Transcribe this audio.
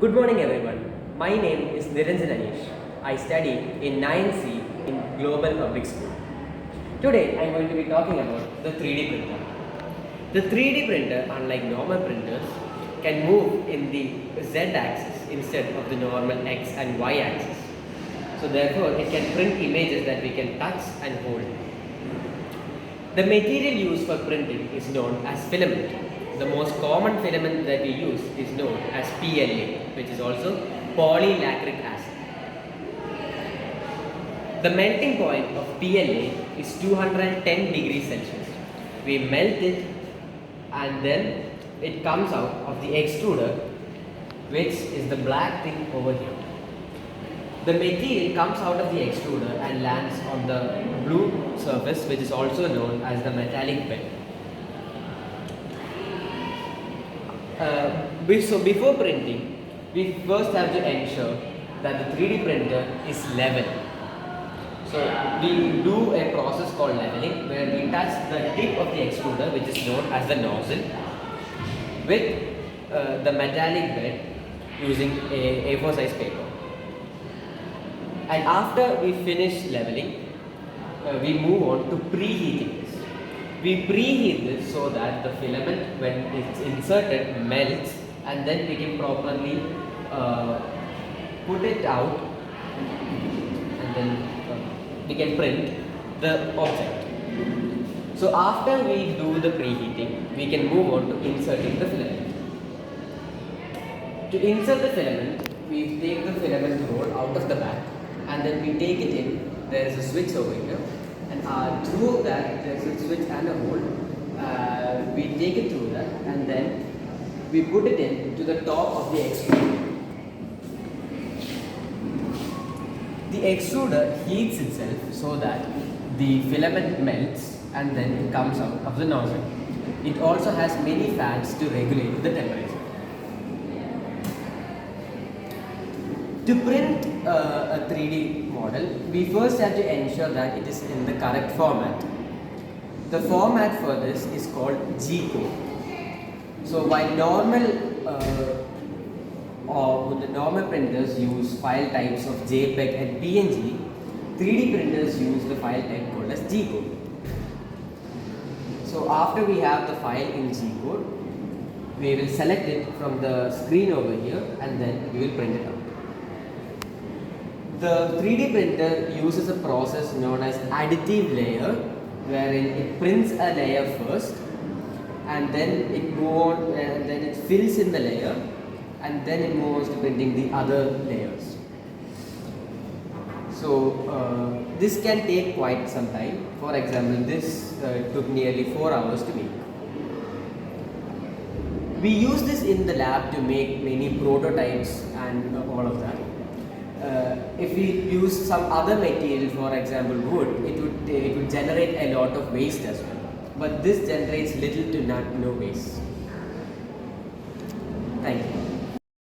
Good morning everyone. My name is Niranjan Anish. I study in 9C in Global Public School. Today I am going to be talking about the 3D printer. The 3D printer, unlike normal printers, can move in the Z axis instead of the normal X and Y axis. So therefore it can print images that we can touch and hold. The material used for printing is known as filament. The most common filament that we use is known as PLA, which is also polylactic acid. The melting point of PLA is 210 degrees Celsius. We melt it and then it comes out of the extruder, which is the black thing over here. The material comes out of the extruder and lands on the blue surface, which is also known as the metallic bed. So before printing, we first have to ensure that the 3D printer is level. So we do a process called leveling, where we touch the tip of the extruder, which is known as the nozzle, with the metallic bed using a A4 size paper. And after we finish leveling, we move on to preheating this. We preheat this so that the filament, when it's inserted, melts, and then we can properly put it out, and then we can print the object. So after we do the preheating, we can move on to inserting the filament. To insert the filament, we take the filament roll out of the back, and then we take it in. There is a switch over here, and through that there is a switch and a hole. We take it through that, and then we put it in to the top of the extruder. The extruder heats itself so that the filament melts and then it comes out of the nozzle. It also has many fans to regulate the temperature. To print a 3D model, we first have to ensure that it is in the correct format. The format for this is called G-code. So while the normal printers use file types of JPEG and PNG, 3D printers use the file type called as G-code. So after we have the file in G-code, we will select it from the screen over here, and then we will print it out. The 3D printer uses a process known as additive layer, wherein it prints a layer first, and then it moves on, and then it fills in the layer, and then it moves to printing the other layers. So this can take quite some time. For example, this took nearly 4 hours to make. We use this in the lab to make many prototypes and all of that. If we use some other material, for example wood, it would generate a lot of waste as well. But this generates little to no waste. Thank you.